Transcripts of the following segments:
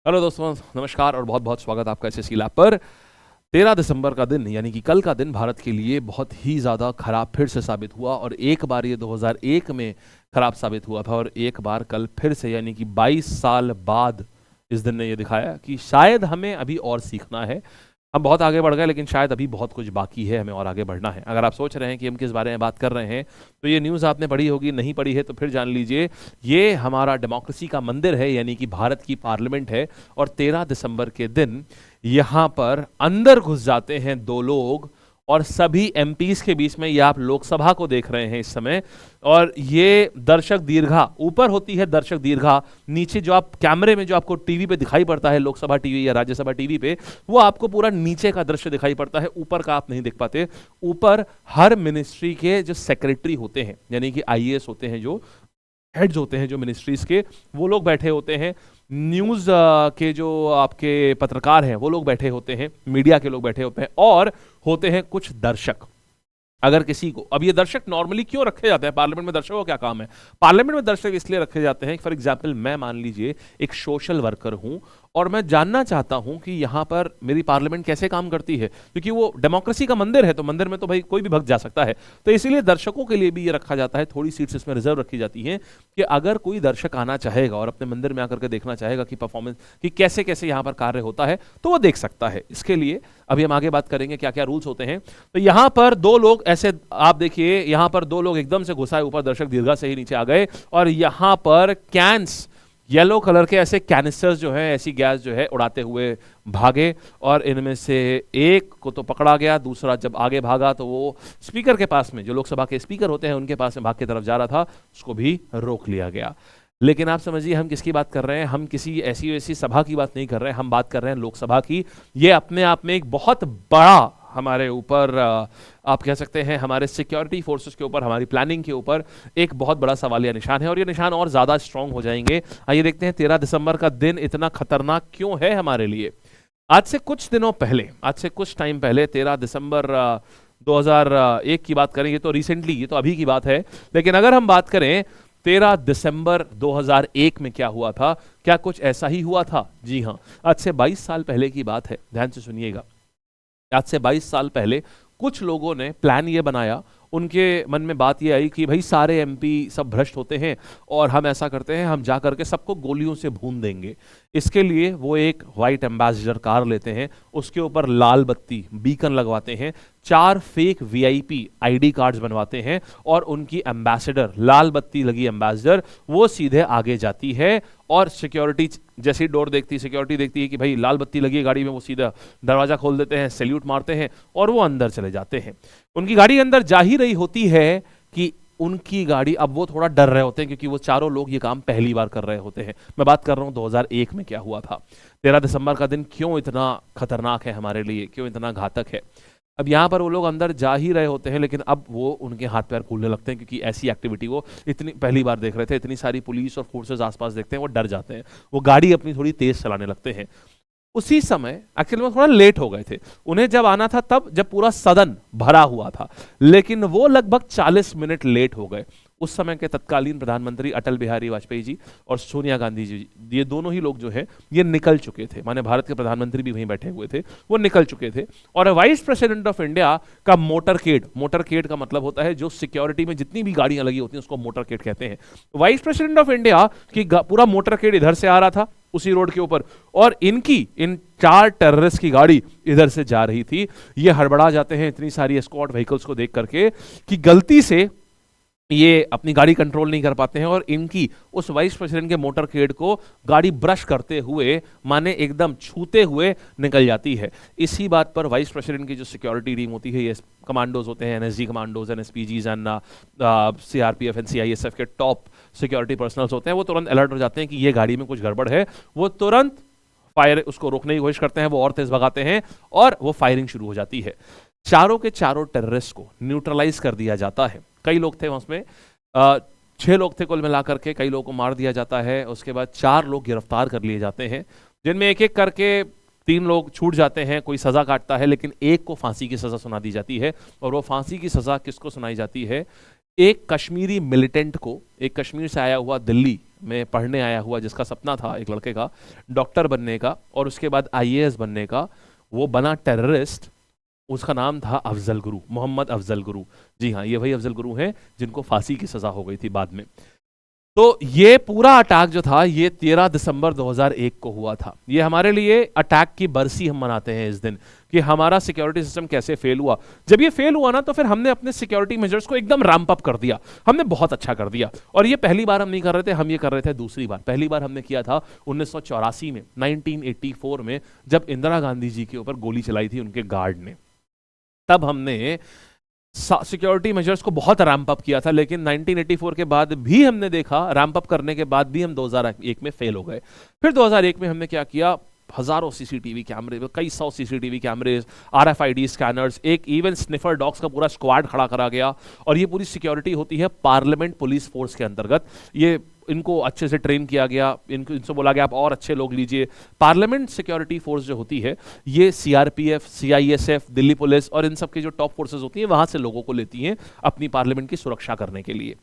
Hello दोस्तों, नमस्कार और बहुत बहुत स्वागत आपका एसएससी लैब पर। 13 दिसंबर का दिन यानी कि कल का दिन भारत के लिए बहुत ही ज़्यादा खराब फिर से साबित हुआ। और एक बार ये 2001 में खराब साबित हुआ था और एक बार कल फिर से यानी कि 22 साल बाद इस दिन ने ये दिखाया कि शायद हमें अभी और सीखना है। हम बहुत आगे बढ़ गए लेकिन शायद अभी बहुत कुछ बाकी है, हमें और आगे बढ़ना है। अगर आप सोच रहे हैं कि हम किस बारे में बात कर रहे हैं तो ये न्यूज़ आपने पढ़ी होगी, नहीं पढ़ी है तो फिर जान लीजिए। ये हमारा डेमोक्रेसी का मंदिर है यानी कि भारत की पार्लियामेंट है। और 13 दिसंबर के दिन यहाँ पर अंदर घुस जाते हैं दो लोग और सभी एमपीज के बीच में, ये आप लोकसभा को देख रहे हैं इस समय। और ये दर्शक दीर्घा ऊपर होती है, दर्शक दीर्घा नीचे जो आप कैमरे में जो आपको टीवी पे दिखाई पड़ता है, लोकसभा टीवी या राज्यसभा टीवी पे, वो आपको पूरा नीचे का दृश्य दिखाई पड़ता है, ऊपर का आप नहीं देख पाते। ऊपर हर मिनिस्ट्री के जो सेक्रेटरी होते हैं यानी कि आईएएस होते हैं, जो हेड्स होते हैं जो मिनिस्ट्रीज के, वो लोग बैठे होते हैं। न्यूज़ के जो आपके पत्रकार हैं वो लोग बैठे होते हैं, मीडिया के लोग बैठे होते हैं और होते हैं कुछ दर्शक। अगर किसी को, अब ये दर्शक नॉर्मली क्यों रखे जाते हैं पार्लियामेंट में, दर्शकों का क्या काम है? पार्लियामेंट में दर्शक इसलिए रखे जाते हैं, फॉर एग्जांपल मैं मान लीजिए एक सोशल वर्कर हूं और मैं जानना चाहता हूं कि यहां पर मेरी पार्लियामेंट कैसे काम करती है, क्योंकि वो डेमोक्रेसी का मंदिर है तो मंदिर में तो भाई कोई भी भक्त जा सकता है। तो इसीलिए दर्शकों के लिए भी ये रखा जाता है, थोड़ी सीट्स इसमें रिजर्व रखी जाती हैं कि अगर कोई दर्शक आना चाहेगा और अपने मंदिर में आकर के देखना चाहेगा कि परफॉर्मेंस, कि कैसे कैसे यहाँ पर कार्य होता है, तो वो देख सकता है। इसके लिए अभी हम आगे बात करेंगे क्या क्या रूल्स होते हैं। तो यहाँ पर दो लोग ऐसे, आप देखिए यहाँ पर दो लोग एकदम से घुसाए ऊपर, दर्शक दीर्घा से ही नीचे आ गए और यहाँ पर कैंस, येलो कलर के ऐसे कैनिस्टर्स जो है, ऐसी गैस जो है उड़ाते हुए भागे। और इनमें से एक को तो पकड़ा गया, दूसरा जब आगे भागा तो वो स्पीकर के पास में, जो लोकसभा के स्पीकर होते हैं उनके पास में भाग की तरफ जा रहा था, उसको भी रोक लिया गया। लेकिन आप समझिए हम किसकी बात कर रहे हैं, हम किसी ऐसी वैसी सभा की बात नहीं कर रहे हैं, हम बात कर रहे हैं लोकसभा की। ये अपने आप में एक बहुत बड़ा हमारे ऊपर, आप कह सकते हैं हमारे सिक्योरिटी फोर्सेस के ऊपर, हमारी प्लानिंग के ऊपर एक बहुत बड़ा सवालिया निशान है और ये निशान और ज़्यादा स्ट्रांग हो जाएंगे। आइए देखते हैं 13 दिसंबर का दिन इतना खतरनाक क्यों है हमारे लिए। आज से कुछ दिनों पहले, आज से कुछ टाइम पहले 13 दिसंबर 2001 की बात करें, ये तो रिसेंटली, ये तो अभी की बात है। लेकिन अगर हम बात करें 13 दिसंबर 2001 में क्या हुआ था, क्या कुछ ऐसा ही हुआ था? जी हाँ, आज से 22 साल पहले की बात है, ध्यान से सुनिएगा। आज से 22 साल पहले कुछ लोगों ने प्लान ये बनाया, उनके मन में बात ये आई कि भाई सारे एमपी सब भ्रष्ट होते हैं और हम ऐसा करते हैं, हम जा करके सबको गोलियों से भून देंगे। इसके लिए वो एक वाइट एम्बेसडर कार लेते हैं, उसके ऊपर लाल बत्ती बीकन लगवाते हैं, 4 फेक वीआईपी आईडी कार्ड्स बनवाते हैं और उनकी एम्बेसडर, लाल बत्ती लगी एम्बेसडर, वो सीधे आगे जाती है और सिक्योरिटी जैसी डोर देखती, सिक्योरिटी देखती है कि भाई लाल बत्ती लगी है गाड़ी में, वो सीधा दरवाजा खोल देते हैं, सैल्यूट मारते हैं और वो अंदर चले जाते हैं। उनकी गाड़ी अंदर जा ही रही होती है कि उनकी गाड़ी, अब वो थोड़ा डर रहे होते हैं क्योंकि वो चारों लोग ये काम पहली बार कर रहे होते हैं। मैं बात कर रहा हूं 2001 में क्या हुआ था। 13 दिसंबर का दिन क्यों इतना खतरनाक है हमारे लिए, क्यों इतना घातक है। अब यहाँ पर वो लोग अंदर जा ही रहे होते हैं लेकिन अब वो उनके हाथ पैर फूलने लगते हैं क्योंकि ऐसी एक्टिविटी वो इतनी पहली बार देख रहे थे, इतनी सारी पुलिस और फोर्सेस आसपास देखते हैं, वो डर जाते हैं, वो गाड़ी अपनी थोड़ी तेज चलाने लगते हैं। उसी समय एक्चुअली में थोड़ा लेट हो गए थे, उन्हें जब आना था तब जब पूरा सदन भरा हुआ था, लेकिन वो लगभग 40 मिनट लेट हो गए। उस समय के तत्कालीन प्रधानमंत्री अटल बिहारी वाजपेयी जी और सोनिया गांधी जी, ये दोनों ही लोग जो है ये निकल चुके थे, माने भारत के प्रधानमंत्री भी वहीं बैठे हुए थे, वो निकल चुके थे। और वाइस प्रेसिडेंट ऑफ इंडिया का मोटरकेड, मोटरकेड का मतलब होता है जो सिक्योरिटी में जितनी भी गाड़ियां लगी होती हैं उसको मोटरकेड कहते हैं। वाइस प्रेसिडेंट ऑफ इंडिया की पूरा मोटरकेड इधर से आ रहा था उसी रोड के ऊपर और इनकी, इन 4 टेररिस्ट की गाड़ी इधर से जा रही थी। ये हड़बड़ा जाते हैं इतनी सारी एस्कॉर्ट व्हीकल्स को देख करके कि गलती से ये अपनी गाड़ी कंट्रोल नहीं कर पाते हैं और इनकी उस वाइस प्रेसिडेंट के मोटरकेड को गाड़ी ब्रश करते हुए, माने एकदम छूते हुए निकल जाती है। इसी बात पर वाइस प्रेसिडेंट की जो सिक्योरिटी टीम होती है, ये कमांडोज होते हैं, NSG commandos, NSPGs and CRPF and CISF के टॉप सिक्योरिटी पर्सनल्स होते हैं, वो तुरंत अलर्ट हो जाते हैं कि ये गाड़ी में कुछ गड़बड़ है। वो तुरंत फायर, उसको रोकने की कोशिश करते हैं, वो और तेज भगाते हैं और वो फायरिंग शुरू हो जाती है। चारों के चारों टेररिस्ट को न्यूट्रलाइज कर दिया जाता है। कई लोग थे उसमें, 6 लोग थे कुल मिलाकर के, कई लोगों को मार दिया जाता है। उसके बाद 4 लोग गिरफ्तार कर लिए जाते हैं, जिनमें एक एक करके 3 लोग छूट जाते हैं, कोई सजा काटता है, लेकिन एक को फांसी की सजा सुना दी जाती है। और वो फांसी की सजा किसको सुनाई जाती है? एक कश्मीरी मिलिटेंट को, एक कश्मीर से आया हुआ, दिल्ली में पढ़ने आया हुआ, जिसका सपना था एक लड़के का डॉक्टर बनने का और उसके बाद आईएएस बनने का, वो बना टेररिस्ट। उसका नाम था अफजल गुरु, मोहम्मद अफजल गुरु। जी हाँ, ये वही अफजल गुरु हैं जिनको फांसी की सजा हो गई थी बाद में। तो ये पूरा अटैक जो था ये 13 दिसंबर 2001 को हुआ था। ये हमारे लिए अटैक की बरसी हम मनाते हैं इस दिन, कि हमारा सिक्योरिटी सिस्टम कैसे फेल हुआ। जब ये फेल हुआ ना, तो फिर हमने अपने सिक्योरिटी मेजर्स को एकदम रैंप अप कर दिया, हमने बहुत अच्छा कर दिया। और ये पहली बार हम नहीं कर रहे थे, हम ये कर रहे थे दूसरी बार। पहली बार हमने किया था 1984 में, 1984 में, जब इंदिरा गांधी जी के ऊपर गोली चलाई थी उनके गार्ड ने। तब हमने सिक्योरिटी मेजर्स को बहुत रैंप अप किया था, लेकिन 1984 के बाद भी हमने देखा, रैंप अप करने के बाद भी हम 2001 में फेल हो गए। फिर 2001 में हमने क्या किया, हजारों सीसीटीवी कैमरे, कई सौ सीसीटीवी कैमरे, आरएफआईडी स्कैनर्स, एक इवन स्निफर डॉग्स का पूरा स्क्वाड खड़ा करा गया। और ये पूरी सिक्योरिटी होती है पार्लियामेंट पुलिस फोर्स के अंतर्गत। ये इनको अच्छे से ट्रेन किया गया, इनसे बोला गया आप और अच्छे लोग लीजिए। पार्लियामेंट सिक्योरिटी फोर्स जो होती है ये सीआरपीएफ, सीआईएसएफ, दिल्ली पुलिस और इन सब की जो टॉप फोर्सेस होती हैं वहां से लोगों को लेती हैं अपनी पार्लियामेंट की सुरक्षा करने के लिए।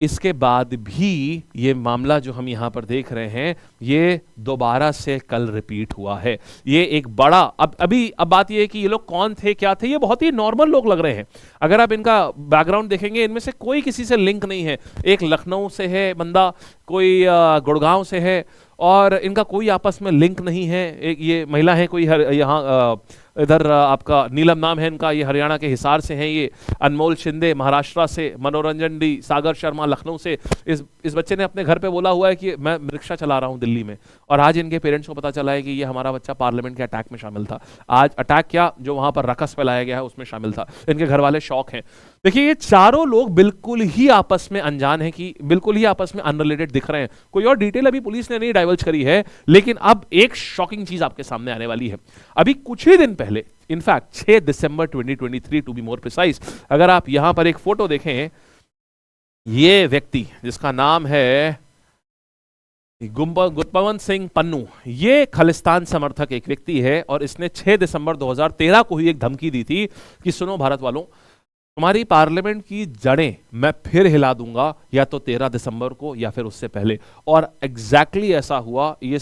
इसके बाद भी ये मामला जो हम यहाँ पर देख रहे हैं ये दोबारा से कल रिपीट हुआ है। ये एक बड़ा अब बात ये है कि ये लोग कौन थे, क्या थे। ये बहुत ही नॉर्मल लोग लग रहे हैं। अगर आप इनका बैकग्राउंड देखेंगे, इनमें से कोई किसी से लिंक नहीं है। एक लखनऊ से है बंदा, कोई गुड़गांव से है, और इनका कोई आपस में लिंक नहीं है। एक ये महिला है, कोई यहाँ इधर आपका नीलम नाम है इनका, ये हरियाणा के हिसार से हैं। ये अनमोल शिंदे महाराष्ट्र से, मनोरंजन डी, सागर शर्मा लखनऊ से। इस बच्चे ने अपने घर पे बोला हुआ है कि मैं रिक्शा चला रहा हूँ दिल्ली में, और आज इनके पेरेंट्स को पता चला है कि ये हमारा बच्चा पार्लियामेंट के अटैक में शामिल था। आज अटैक क्या, जो वहां पर रकस फैलाया गया है उसमें शामिल था। इनके घर वाले शौक हैं। देखिए, ये चारों लोग बिल्कुल ही आपस में अनजान है, कि बिल्कुल ही आपस में अनरिलेटेड दिख रहे हैं। कोई और डिटेल अभी पुलिस ने नहीं डाइवर्ज करी है, लेकिन अब एक शॉकिंग चीज आपके सामने आने वाली है। अभी कुछ ही दिन पहले, in fact 6 December 2023 to be more precise, अगर आप यहां पर एक फोटो देखें, ये व्यक्ति जिसका नाम है गुरपवंत सिंह पन्नू, ये खालिस्तान समर्थक एक व्यक्ति है, और इसने 6 दिसंबर 2013 को ही एक धमकी दी थी कि सुनो भारत वालों, तुम्हारी पार्लियामेंट की जड़ें मैं फिर हिला दूंगा, या तो 13 दिसंबर को या फिर उससे पहले। और एग्जैक्टली ऐसा हुआ। ये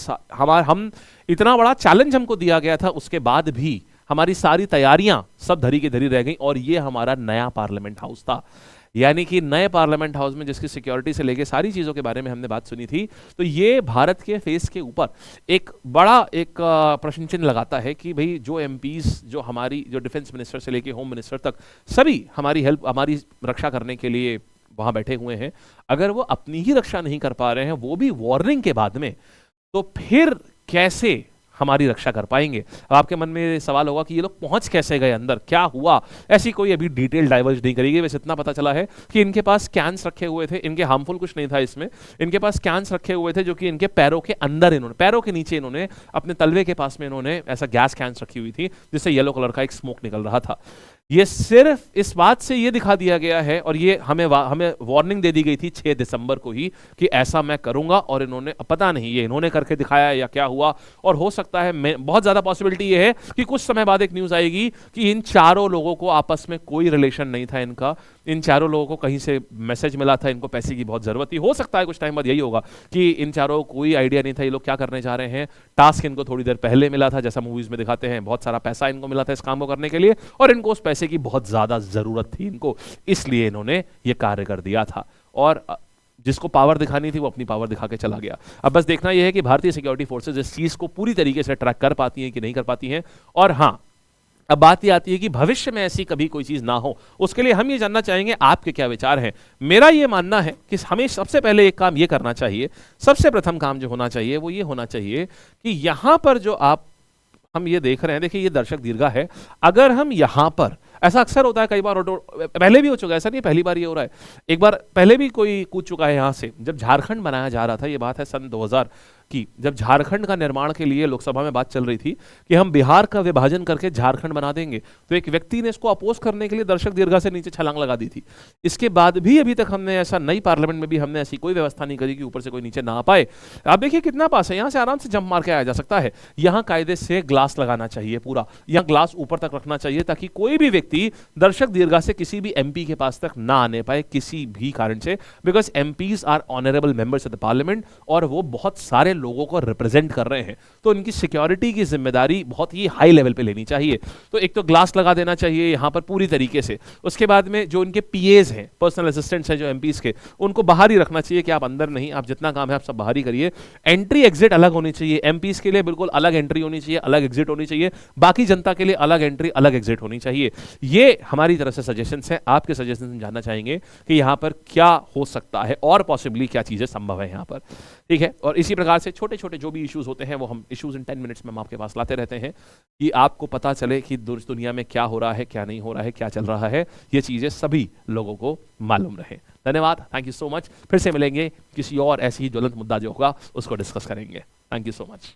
हम इतना बड़ा चैलेंज हमको दिया गया था, उसके बाद भी हमारी सारी तैयारियां सब धरी की धरी रह गई। और ये हमारा नया पार्लियामेंट हाउस था, यानी कि नए पार्लियामेंट हाउस में जिसकी सिक्योरिटी से लेके सारी चीजों के बारे में हमने बात सुनी थी। तो ये भारत के फेस के ऊपर एक बड़ा प्रश्न चिन्ह लगाता है कि भाई जो एमपीज, जो हमारी जो डिफेंस मिनिस्टर से लेके होम मिनिस्टर तक सभी हमारी हेल्प, हमारी रक्षा करने के लिए वहां बैठे हुए हैं, अगर वो अपनी ही रक्षा नहीं कर पा रहे हैं, वो भी वार्निंग के बाद में, तो फिर कैसे हमारी रक्षा कर पाएंगे। अब आपके मन में सवाल होगा कि ये लोग पहुंच कैसे गए अंदर, क्या हुआ। ऐसी कोई अभी डिटेल डाइवर्ज नहीं करेगी। वैसे इतना पता चला है कि इनके पास कैंस रखे हुए थे, इनके हार्मफुल कुछ नहीं था इसमें। इनके पास कैंस रखे हुए थे जो कि इनके पैरों के अंदर, इन्होंने पैरों के नीचे, इन्होंने अपने तलवे के पास में इन्होंने ऐसा गैस कैंस रखी हुई थी जिससे येलो कलर का एक स्मोक निकल रहा था। ये सिर्फ इस बात से ये दिखा दिया गया है, और ये हमें वार्निंग दे दी गई थी 6 दिसंबर को ही कि ऐसा मैं करूंगा, और इन्होंने, पता नहीं ये इन्होंने करके दिखाया या क्या हुआ। और हो सकता है, बहुत ज्यादा पॉसिबिलिटी ये है कि कुछ समय बाद एक न्यूज आएगी कि इन चारों लोगों को आपस में कोई रिलेशन नहीं था इनका। इन चारों लोगों को कहीं से मैसेज मिला था, इनको पैसे की बहुत जरूरत थी। हो सकता है कुछ टाइम बाद यही होगा कि इन चारों को कोई आइडिया नहीं था ये लोग क्या करने जा रहे हैं। टास्क इनको थोड़ी देर पहले मिला था, जैसा मूवीज में दिखाते हैं, बहुत सारा पैसा इनको मिला था इस काम को करने के लिए, और इनको उस पैसे की बहुत ज्यादा जरूरत थी इनको, इसलिए इन्होंने ये कार्य कर दिया था। और जिसको पावर दिखानी थी वो अपनी पावर दिखा के चला गया। अब बस देखना यह है कि भारतीय सिक्योरिटी फोर्सेज इस चीज को पूरी तरीके से ट्रैक कर पाती हैं कि नहीं कर पाती हैं। और हाँ, अब बात ये आती है कि भविष्य में ऐसी कभी कोई चीज ना हो, उसके लिए हम ये जानना चाहेंगे आपके क्या विचार हैं। मेरा ये मानना है कि हमें सबसे पहले एक काम ये करना चाहिए, सबसे प्रथम काम जो होना चाहिए वो ये होना चाहिए कि यहां पर जो हम ये देख रहे हैं, देखिए ये दर्शक दीर्घा है, अगर हम यहां पर, ऐसा अक्सर होता है कई बार, पहले भी हो चुका है, ऐसा नहीं पहली बार ये हो रहा है, एक बार पहले भी कोई कूद चुका है यहां से, जब झारखंड बनाया जा रहा था, ये बात है सन कि जब झारखंड का निर्माण के लिए लोकसभा में बात चल रही थी कि हम बिहार का विभाजन करके झारखंड बना देंगे, तो एक व्यक्ति ने इसको अपोज करने के लिए दर्शक दीर्घा से नीचे छलांग लगा दी थी। इसके बाद भी अभी तक हमने ऐसा, नई पार्लियामेंट में भी हमने ऐसी कोई व्यवस्था नहीं करी कि ऊपर से कोई नीचे ना आ पाए। आप देखिए कितना पास है, यहां से आराम से जंप मार के आया जा सकता है। यहां कायदे से ग्लास लगाना चाहिए, पूरा यहां ग्लास ऊपर तक रखना चाहिए ताकि कोई भी व्यक्ति दर्शक दीर्घा से किसी भी एमपी के पास तक ना आने पाए किसी भी कारण से, because MPs are honourable members of the parliament और वो बहुत सारे लोगों को रिप्रेजेंट कर रहे हैं, तो उनकी सिक्योरिटी की जिम्मेदारी बहुत ही हाई लेवल पे लेनी चाहिए। तो एक तो ग्लास लगा देना चाहिए यहां पर पूरी तरीके से। उसके बाद में जो उनके पीएज हैं, पर्सनल असिस्टेंट्स हैं जो एमपीज के, उनको बाहर ही रखना चाहिए कि आप अंदर नहीं, आप जितना काम है आप सब बाहर ही करिए। एंट्री एग्जिट अलग होनी चाहिए, एमपीज के लिए बिल्कुल अलग एंट्री होनी चाहिए, अलग एग्जिट होनी चाहिए, बाकी जनता के लिए अलग एंट्री अलग एग्जिट होनी चाहिए। ये हमारी तरफ से सजेशंस हैं, आपके सजेशंस जानना चाहेंगे कि यहां पर क्या हो सकता है और पॉसिबली क्या चीजें संभव है यहां पर, ठीक है। और इसी प्रकार से छोटे छोटे जो भी इश्यूज होते हैं वो हम इश्यूज इन 10 मिनट्स में हम आपके पास लाते रहते हैं कि आपको पता चले कि दुनिया में क्या हो रहा है, क्या नहीं हो रहा है, क्या चल रहा है, ये चीजें सभी लोगों को मालूम रहे। धन्यवाद, थैंक यू सो मच। फिर से मिलेंगे, किसी और ऐसी ही ज्वलंत मुद्दा जो होगा उसको डिस्कस करेंगे। Thank you so much.